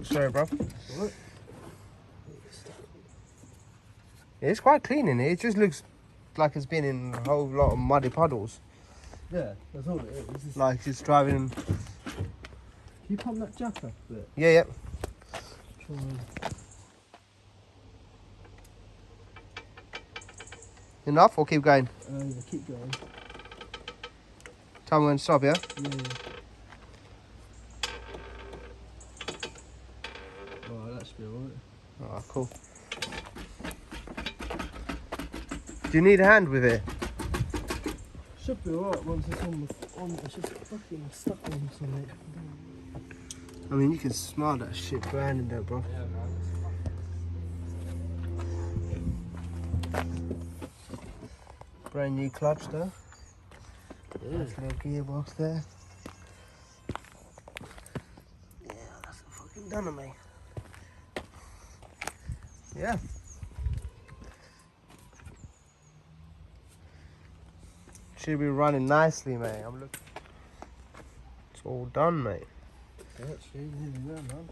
sorry, bro. What? Yeah, it's quite clean in here. It just looks like it's been in a whole lot of muddy puddles. Yeah, that's all it is. It's Like it's driving. Can you pump that jack up a bit? Yeah, yeah. Try and... Enough or keep going? Yeah, keep going. Tell me when to stop, yeah? Yeah. Oh, that should be alright. Oh, cool. Do you need a hand with it? Should be alright once it's on. It's just fucking stuck on something. I mean, you can smell that shit burning there, bro. Yeah, man. Brand new clutch there. Yeah. Nice little gearbox there. Yeah, that's a fucking done of me. Yeah. Should be running nicely, mate. I'm looking. It's all done, mate. Yeah, actually, nearly there, man.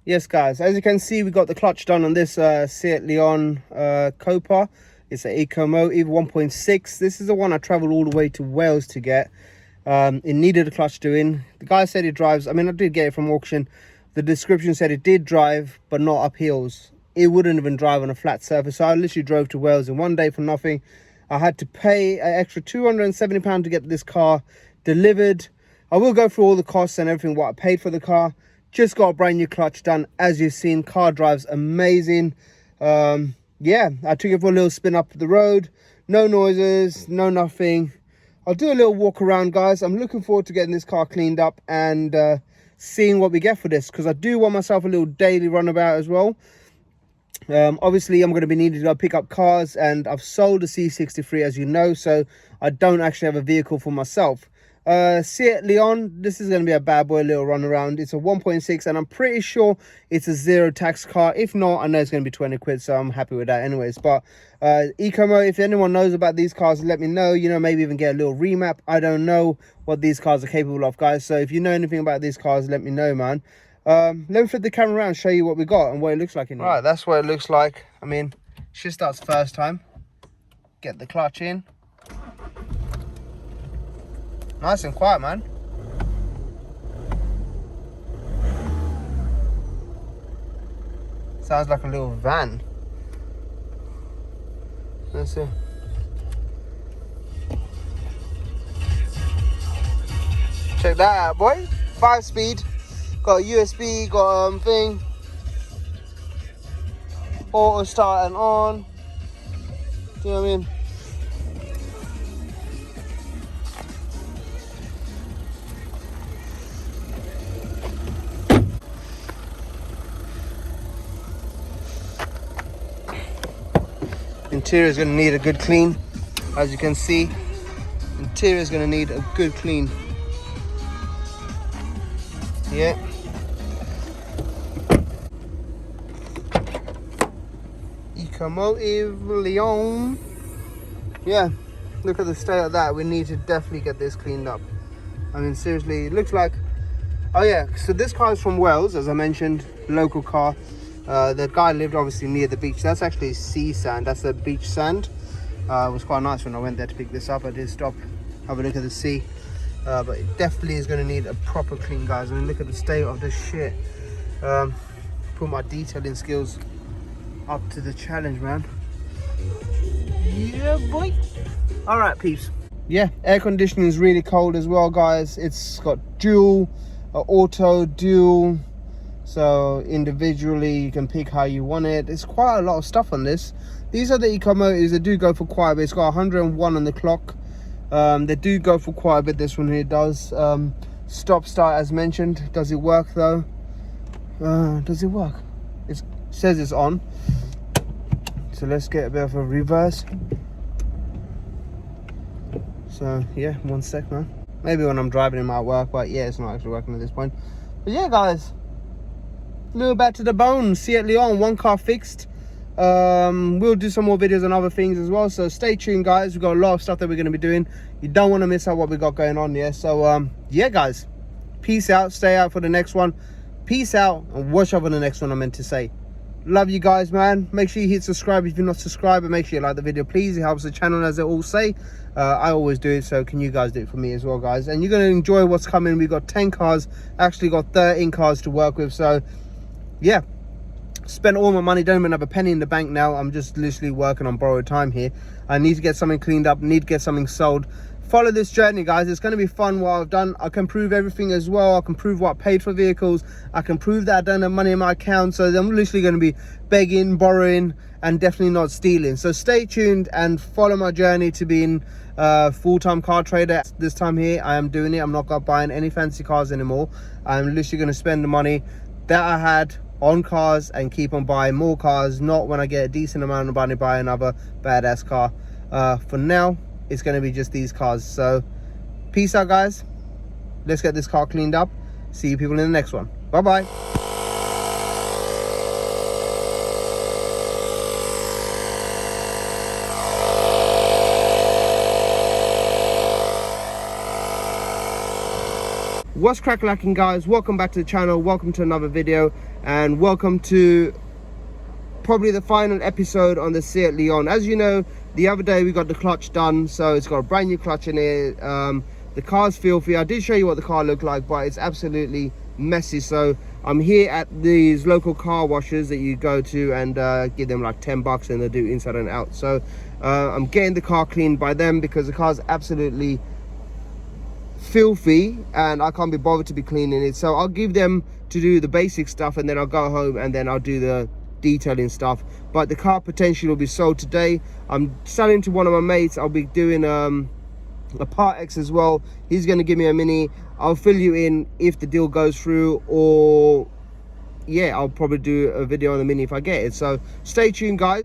Yes, guys. As you can see, we got the clutch done on this Seat Leon Copa. It's an Ecomotive 1.6. This is the one I travelled all the way to Wales to get. It needed a clutch doing. The guy said it drives. I mean, I did get it from auction. The description said it did drive, but not up hills. It wouldn't even drive on a flat surface. So I literally drove to Wales in one day for nothing. I had to pay an extra £270 to get this car delivered. I will go through all the costs and everything, what I paid for the car. Just got a brand new clutch done. As you've seen, car drives amazing. Yeah, I took it for a little spin up the road. No noises, no nothing. I'll do a little walk around, guys. I'm looking forward to getting this car cleaned up and seeing what we get for this, because I do want myself a little daily runabout as well. Obviously, I'm going to be needing to go pick up cars, and I've sold the C63, as you know, so I don't actually have a vehicle for myself. Seat Leon, this is going to be a bad boy little run around. It's a 1.6, and I'm pretty sure it's a zero tax car. If not, I know it's going to be 20 quid, so I'm happy with that anyways. But Ecomo, if anyone knows about these cars, let me know. You know, maybe even get a little remap. I don't know what these cars are capable of, guys. So if you know anything about these cars, let me know, man. Let me flip the camera around, show you what we got and what it looks like in here. Right, that's what it looks like. I mean, she starts first time. Get the clutch in. Nice and quiet, man. Sounds like a little van. Let's see. Check that out, boy. 5-speed. Got a USB, got thing. Auto start and on. Do you know what I mean? Interior is going to need a good clean. As you can see, interior is going to need a good clean. Yeah. Ecomotive Leon. Yeah, look at the state of that. We need to definitely get this cleaned up. I mean, seriously, it looks like... Oh yeah, so this car is from Wales, as I mentioned, local car. The guy lived obviously near the beach. That's actually sea sand. That's the beach sand. It was quite nice when I went there to pick this up. I did stop, have a look at the sea. But it definitely is going to need a proper clean, guys. I mean, look at the state of this shit. Put my detailing skills up to the challenge, man. Yeah, boy. All right, peeps. Yeah, air conditioning is really cold as well, guys. It's got dual, auto, dual. So individually you can pick how you want it. There's quite a lot of stuff on this. These are the Ecomotives. They do go for quite a bit. It's got 101 on the clock. They do go for quite a bit. This one here does. Stop start as mentioned. Does it work though? Does it work? It says it's on. So let's get a bit of a reverse. So yeah, 1 sec, man. Maybe when I'm driving it might work, but yeah, it's not actually working at this point. But yeah, guys, a little back to the bone. Seat Leon, one car fixed. We'll do some more videos on other things as well, so stay tuned, guys. We've got a lot of stuff that we're going to be doing. You don't want to miss out what we got going on. Yeah, so yeah, guys, Peace out. Stay out for the next one. Peace out and watch out for the next one I meant to say. Love you guys, man. Make sure you hit subscribe if you're not subscribed, and make sure you like the video, please. It helps the channel, as they all say. I always do it, so can you guys do it for me as well, guys? And you're going to enjoy what's coming. We got 10 cars, actually got 13 cars to work with. So yeah, spent all my money, don't even have a penny in the bank now. I'm just literally working on borrowed time here. I need to get something cleaned up, need to get something sold. Follow this journey, guys. It's going to be fun what I've done. I can prove everything as well. I can prove what I paid for vehicles. I can prove that I don't have money in my account. So I'm literally going to be begging, borrowing, and definitely not stealing. So stay tuned and follow my journey to being a full-time car trader. This time here, I am doing it. I'm not buying any fancy cars anymore. I'm literally going to spend the money that I had on cars and keep on buying more cars. Not when I get a decent amount of money, buy another badass car. For now, it's going to be just these cars. So peace out, guys. Let's get this car cleaned up. See you people in the next one. Bye bye. What's crack-lacking, guys? Welcome back to the channel. Welcome to another video, and welcome to probably the final episode on the Seat Leon. As you know, the other day we got the clutch done, so it's got a brand new clutch in it. The car's filthy. I did show you what the car looked like, but it's absolutely messy. So I'm here at these local car washes that you go to and give them like 10 bucks and they do inside and out. So I'm getting the car cleaned by them because the car's absolutely filthy and I can't be bothered to be cleaning it. So I'll give them to do the basic stuff, and then I'll go home and then I'll do the detailing stuff. But the car potentially will be sold today. I'm selling to one of my mates. I'll be doing a Part X as well. He's going to give me a Mini. I'll fill you in if the deal goes through, or yeah, I'll probably do a video on the Mini if I get it. So stay tuned, guys.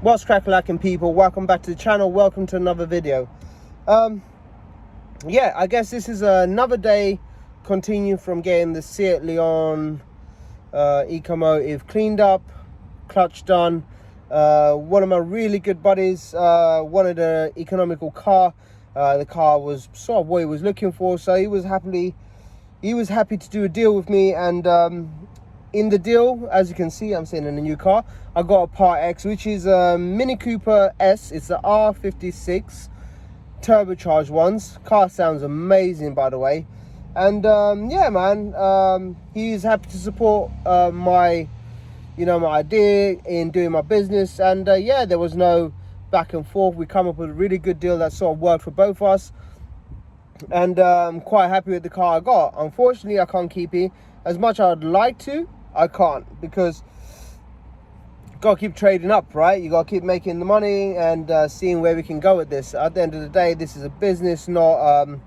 What's crack-lacking, people? Welcome back to the channel. Welcome to another video. Yeah, I guess this is another day continue from getting the Seat Leon Ecomotive cleaned up, clutch done. One of my really good buddies wanted an economical car. The car was sort of what he was looking for, so he was happy to do a deal with me. And in the deal, as you can see, I'm sitting in a new car. I got a Part X, which is a Mini Cooper S. It's the R56 turbocharged ones. Car sounds amazing, by the way. And yeah, man, he's happy to support my idea in doing my business. And yeah, there was no back and forth. We come up with a really good deal that sort of worked for both of us, and I'm quite happy with the car I got. Unfortunately, I can't keep it. As much as I'd like to, I can't, because gotta keep trading up, right? You gotta keep making the money and seeing where we can go with this. At the end of the day, this is a business, not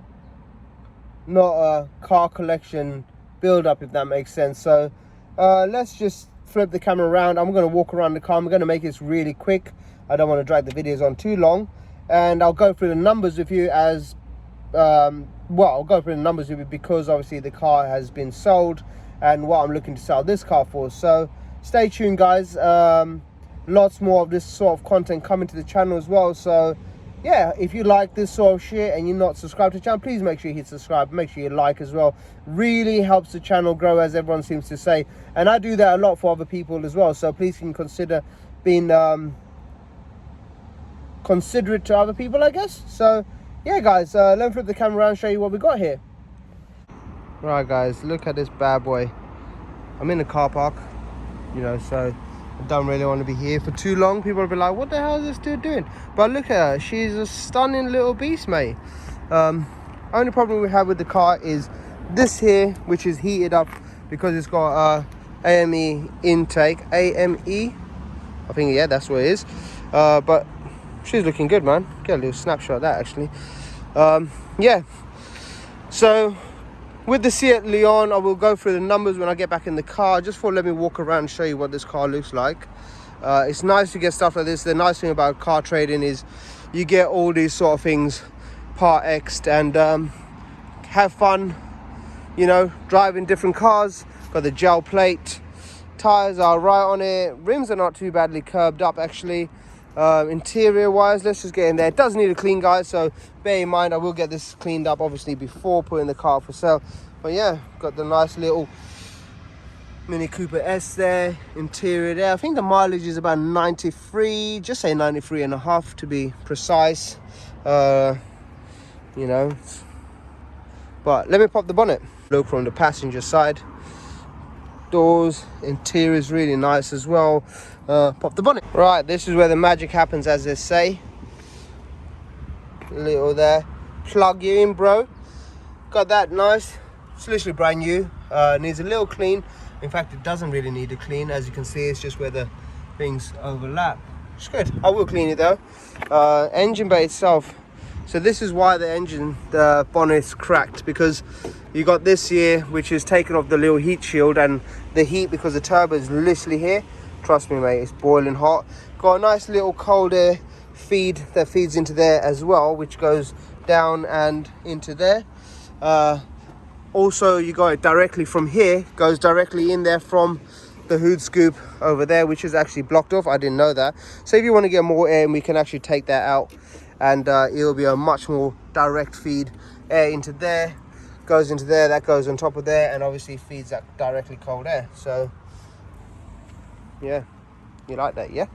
a car collection build up, if that makes sense. So let's just flip the camera around. I'm going to walk around the car. I'm going to make this really quick. I don't want to drag the videos on too long, and I'll go through the numbers with you as I'll go through the numbers with you because obviously the car has been sold and what I'm looking to sell this car for. So stay tuned, guys. Lots more of this sort of content coming to the channel as well. So yeah, if you like this sort of shit and you're not subscribed to the channel, please make sure you hit subscribe. Make sure you like as well. Really helps the channel grow, as everyone seems to say. And I do that a lot for other people as well. So please can consider being considerate to other people, I guess. So yeah, guys, let me flip the camera around and show you what we got here. Right, guys, look at this bad boy. I'm in the car park, you know, so I don't really want to be here for too long. People will be like, what the hell is this dude doing? But look at her. She's a stunning little beast, mate. Only problem we have with the car is this here, which is heated up because it's got AME intake. AME? I think, yeah, that's what it is. But she's looking good, man. Get a little snapshot of that, actually. Yeah. So with the Seat Leon, I will go through the numbers when I get back in the car. Just let me walk around and show you what this car looks like. It's nice to get stuff like this. The nice thing about car trading is you get all these sort of things Part X'd and have fun, you know, driving different cars. Got the gel plate. Tires are right on it. Rims are not too badly curbed up, actually. Interior wise, let's just get in there. It does need a clean, guys, so bear in mind I will get this cleaned up obviously before putting the car for sale. But yeah, got the nice little Mini Cooper S there, interior there. I think the mileage is about 93, just say 93 and a half to be precise. You know, but let me pop the bonnet. Look from the passenger side. Doors, interior is really nice as well. Pop the bonnet. Right, this is where the magic happens, as they say. Little there, plug you in, bro. Got that nice. It's literally brand new. Needs a little clean. In fact, it doesn't really need a clean. As you can see, it's just where the things overlap. It's good. I will clean it though. Engine bay itself. So this is why the bonnet's cracked, because you got this here, which is taken off the little heat shield, and the heat, because the turbo is literally here. Trust me, mate, it's boiling hot. Got a nice little cold air feed that feeds into there as well, which goes down and into there. Also, you got it directly from here, goes directly in there from the hood scoop over there, which is actually blocked off. I didn't know that. So if you want to get more air, we can actually take that out, and it'll be a much more direct feed. Air into there, goes into there, that goes on top of there, and obviously feeds that directly cold air. So yeah, you like that, yeah?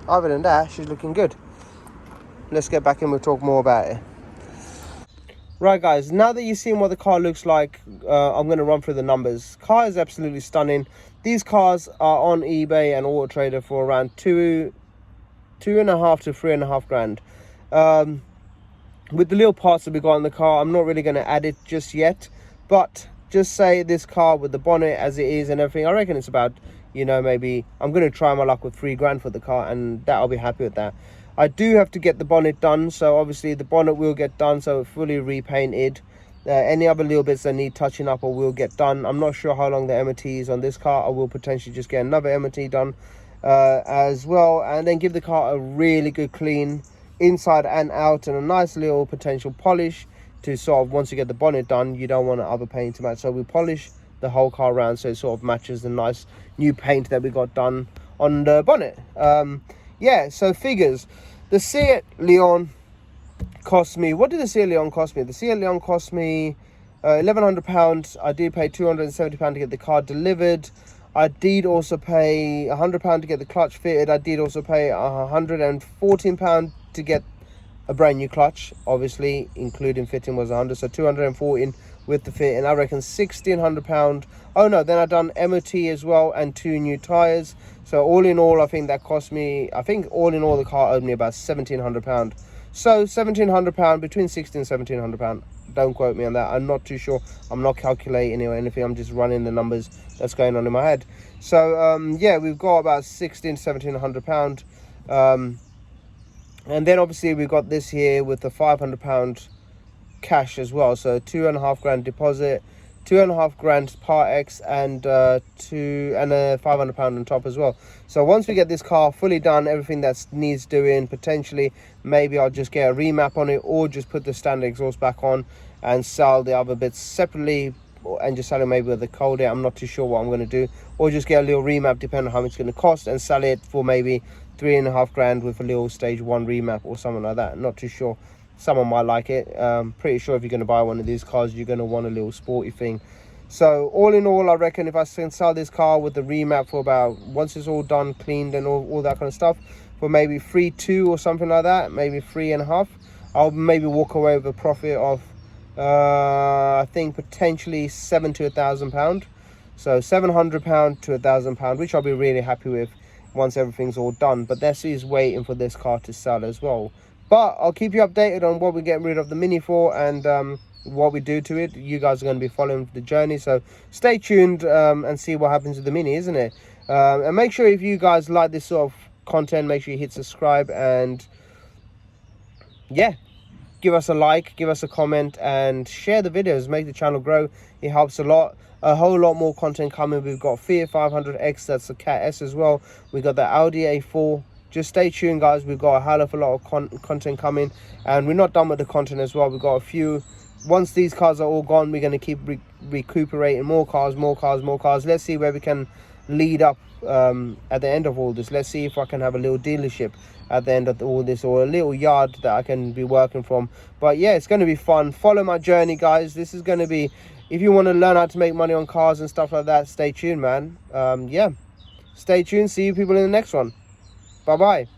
Other than that, she's looking good. Let's get back in, we'll talk more about it. Right guys, now that you've seen what the car looks like, I'm going to run through the numbers. Car is absolutely stunning. These cars are on eBay and Auto Trader for around 2.5 to 3.5 grand. With the little parts that we got in the car, I'm not really going to add it just yet, but just say this car with the bonnet as it is and everything, I reckon it's about, you know, maybe I'm going to try my luck with 3 grand for the car, and that I'll be happy with that. I do have to get the bonnet done, so obviously the bonnet will get done, so it's fully repainted. Any other little bits that need touching up or will get done. I'm not sure how long the MOT is on this car. I will potentially just get another MOT done as well, and then give the car a really good clean inside and out, and a nice little potential polish to sort of, once you get the bonnet done, you don't want to other paint to match, so we polish the whole car around so it sort of matches the nice new paint that we got done on the bonnet. Yeah, so figures. The Seat Leon cost me, what did the Seat Leon cost me? The Seat Leon cost me £1,100. I did pay £270 to get the car delivered. I did also pay £100 to get the clutch fitted. I did also pay £114 to get a brand new clutch, obviously including fitting was 100, so 214 with the fit, and I reckon £1,600. Oh no, then I done MOT as well and 2 new tires. So all in all, I think that cost me, I think all in all the car owed me about £1,700. So £1,700, between £1,600 and £1,700. Don't quote me on that, I'm not too sure. I'm not calculating it or anything, I'm just running the numbers that's going on in my head. So yeah, we've got about £1,600 to £1,700. And then obviously we got this here with the £500 cash as well, so 2.5 grand deposit, 2.5 grand Part X, and a £500 on top as well. So once we get this car fully done, everything that needs doing, potentially maybe I'll just get a remap on it, or just put the standard exhaust back on and sell the other bits separately, and just sell it maybe with the cold air. I'm not too sure what I'm going to do, or just get a little remap depending on how much it's going to cost, and sell it for maybe 3.5 grand with a little stage 1 remap or something like that. Not too sure, someone might like it. Pretty sure if you're going to buy one of these cars, you're going to want a little sporty thing. So all in all, I reckon if I can sell this car with the remap for about, once it's all done, cleaned and all that kind of stuff, for maybe 3.2 or something like that, maybe 3.5, I'll maybe walk away with a profit of I think potentially £700 to £1,000. So £700 to £1,000, which I'll be really happy with once everything's all done. But this is waiting for this car to sell as well. But I'll keep you updated on what we're getting rid of the Mini for, and what we do to it. You guys are going to be following the journey, so stay tuned and see what happens with the Mini, isn't it? And make sure, if you guys like this sort of content, make sure you hit subscribe, and yeah, give us a like, give us a comment, and share the videos. Make the channel grow, it helps a lot. A whole lot more content coming. We've got Fiat 500X, that's the Cat S as well. We got the Audi A4. Just stay tuned, guys. We've got a hell of a lot of content coming, and we're not done with the content as well. We've got a few. Once these cars are all gone, we're going to keep recuperating more cars. Let's see where we can lead up at the end of all this. Let's see if I can have a little dealership at the end of all this, or a little yard that I can be working from. But yeah, it's going to be fun. Follow my journey, guys. This is going to be, if you want to learn how to make money on cars and stuff like that, stay tuned, man. Yeah, stay tuned. See you people in the next one. Bye bye.